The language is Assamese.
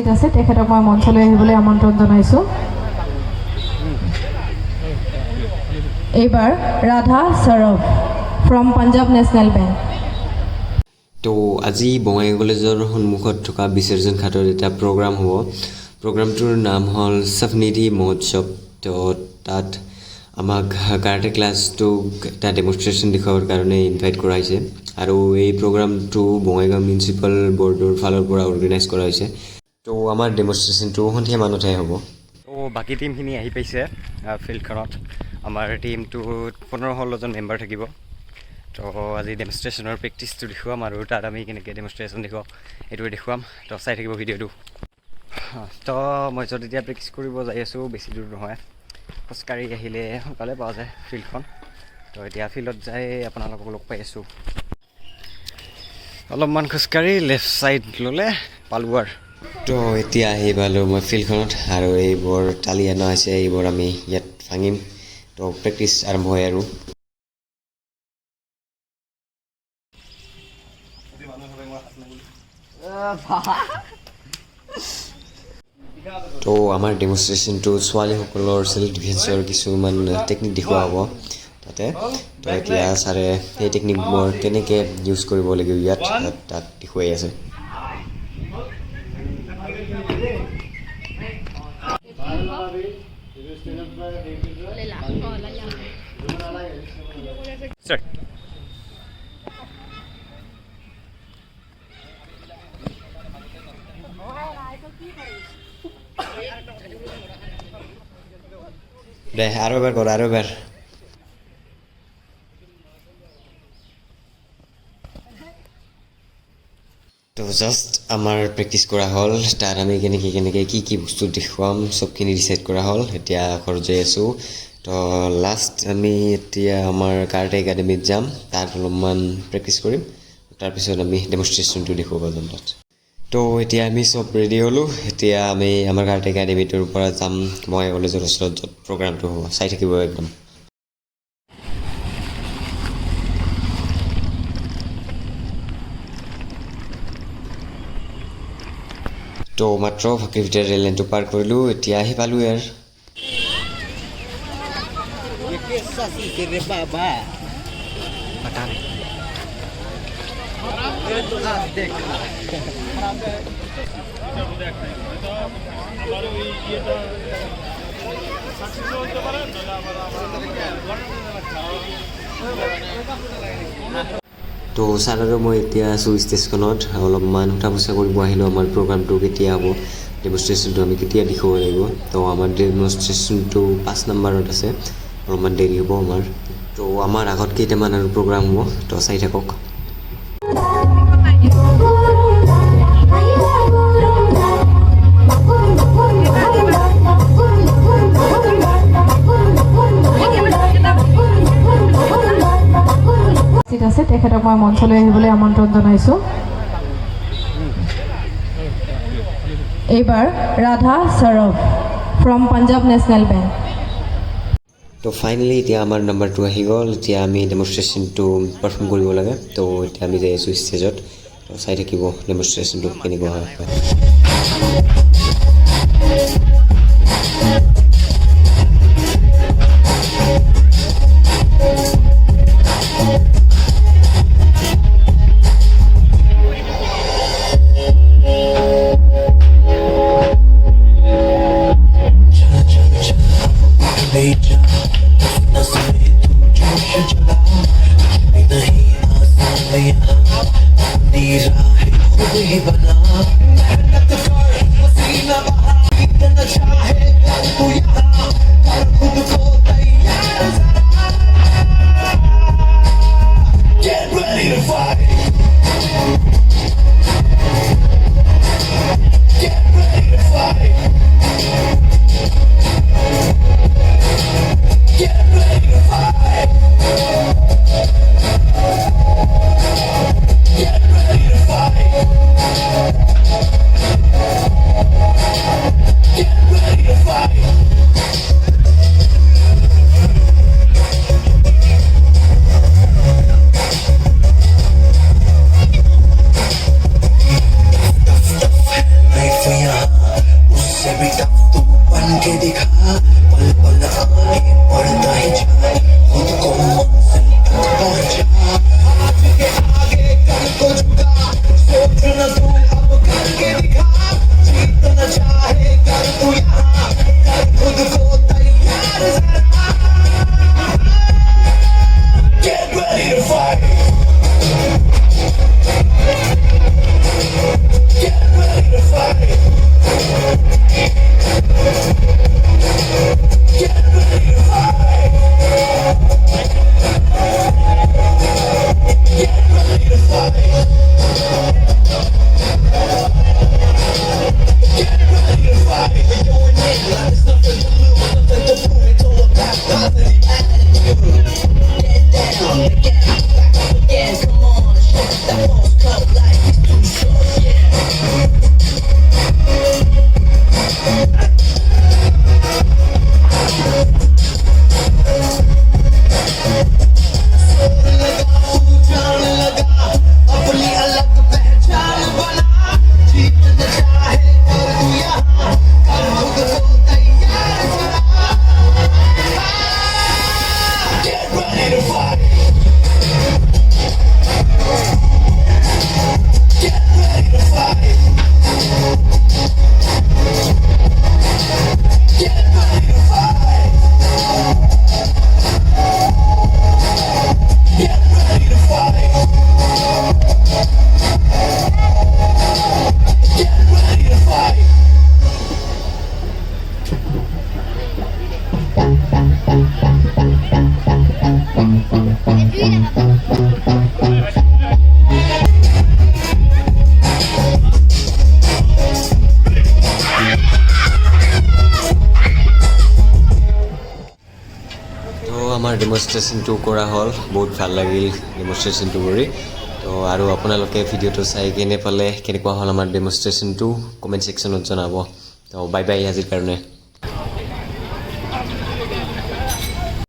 উপস্থিত আছে তেখেতক মই মঞ্চলৈ আহিবলৈ আমন্ত্ৰণ জনাইছোঁ। এইবাৰ ৰাধা সৰব ফ্ৰম পাঞ্জাৱ নেশ্যনেল বেংক। তো আজি বঙাইগাঁও কলেজৰ সন্মুখত থকা বিসৰ্জন ঘাটত এটা প্ৰগ্ৰাম হ'ব। প্ৰগ্ৰামটোৰ নাম হ'ল savnidhi মহোৎসৱ। তো তাত আমাক কাৰাটে ক্লাছটোক এটা ডেমনষ্ট্ৰেশ্যন দেখুৱাবৰ কাৰণে ইনভাইট কৰা হৈছে আৰু এই প্ৰগ্ৰামটো বঙাইগাঁও মিউনিচিপাল বৰ্ডৰ ফালৰ পৰা অৰ্গেনাইজ কৰা হৈছে। তো আমাৰ ডেমনষ্ট্ৰেশ্যনটো সন্ধিয়া মানতহে হ'ব। তো বাকী টিমখিনি আহি পাইছে ফিল্ডখনত। আমাৰ টিমটোত 15-16জন মেম্বাৰ থাকিব। তো আজি ডেমনষ্ট্ৰেশ্যনৰ প্ৰেক্টিচটো দেখুৱাম আৰু তাত আমি কেনেকৈ ডেমনষ্ট্ৰেশ্যন দেখুৱাম এইটোৱে দেখুৱাম। তো চাই থাকিব ভিডিঅ'টো। তো মই য'ত এতিয়া প্ৰেক্টিচ কৰিব যাই আছোঁ বেছি দূৰ নহয়, খোজকাঢ়ি আহিলে সোনকালে পোৱা যায় ফিল্ডখন। তো এতিয়া ফিল্ডত যাই আপোনালোকক লগ পাই আছোঁ। অলপমান খোজকাঢ়ি লেফ্ট ছাইড ল'লে পালোঁ আৰু। তো এতিয়া আহি পালোঁ মই ফিল্ডখনত আৰু এইবোৰ টালি অনা হৈছে, এইবোৰ আমি ইয়াত ভাঙিম। তো প্ৰেক্টিচ আৰম্ভ হয় আৰু। তো আমাৰ ডেমনষ্ট্ৰেশ্যনটো ছোৱালীসকলৰ চেল্ফ ডিফেন্সৰ কিছুমান টেকনিক দেখুওৱা হ'ব তাতে। তো এতিয়া ছাৰে সেই টেকনিকবোৰ কেনেকৈ ইউজ কৰিব লাগিব ইয়াত তাত দেখুৱাই আছে। দে আৰু এবাৰ কৰ, আৰু এবাৰ। তো জাষ্ট আমাৰ প্ৰেক্টিচ কৰা হ'ল, তাত আমি কেনেকৈ কি বস্তু দেখুৱাম চবখিনি ডিচাইড কৰা হ'ল। এতিয়া ঘৰত যাই আছোঁ। তো লাষ্ট আমি এতিয়া আমাৰ কাৰাটে একাডেমীত যাম, তাত অলপমান প্ৰেক্টিচ কৰিম। তাৰপিছত আমি ডেমনষ্ট্ৰেশ্যনটো দেখুৱাব যাম তাত। তো এতিয়া আমি চব ৰেডি হ'লোঁ। এতিয়া আমি আমাৰ কাৰাটে একাডেমীটোৰ পৰা যাম মই কলেজৰ ওচৰত য'ত প্ৰগ্ৰামটো হ'ব। চাই থাকিব একদম। তো মাত্ৰ ফাঁকিৰ ভিতৰত ৰেল লাইনটো পাৰ কৰিলোঁ, এতিয়া আহি পালোঁ ইয়াৰ। তো ছাৰ আৰু মই এতিয়া আছোঁ ষ্টেজখনত, অলপমান সোধা পোছা কৰিব আহিলোঁ আমাৰ প্ৰগ্ৰামটো কেতিয়া হ'ব, ডেমনষ্ট্ৰেশ্যনটো আমি কেতিয়া দেখুৱাব লাগিব। তো আমাৰ ডেমনষ্ট্ৰেশ্যনটো 5 নম্বৰত আছে, অলপমান দেৰি হ'ব আমাৰ। তো আমাৰ আগত কেইটামান আৰু প্ৰগ্ৰাম হ'ব, তো চাই থাকক। আছে তেখেতক মই মঞ্চলৈ আহিবলৈ আমন্ত্ৰণ জনাইছোঁ। এইবাৰ ৰাধা সৰব ফ্ৰম পাঞ্জাৱ নেশ্যনেল বেংক। তো ফাইনেলি এতিয়া আমাৰ নাম্বাৰটো আহি গ'ল। এতিয়া আমি ডেমনষ্ট্ৰেশ্যনটো পাৰফৰ্ম কৰিব লাগে। তো এতিয়া আমি যাই আছোঁ ষ্টেজত। তো চাই থাকিব ডেমনষ্ট্ৰেশ্যনটো কেনেকুৱা হয়। আমাৰ ডেমনষ্ট্ৰেশ্যনটো কৰা হ'ল বহুত ভাল লাগিল ডেমনষ্ট্ৰেশ্যনটো কৰি তো আৰু আপোনালোকে ভিডিঅ'টো চাই কেনে পালে কেনেকুৱা হ'ল আমাৰ ডেমনষ্ট্ৰেশ্যনটো কমেণ্ট ছেকশ্যনত জনাব তো বাই বাই আজিৰ কাৰণে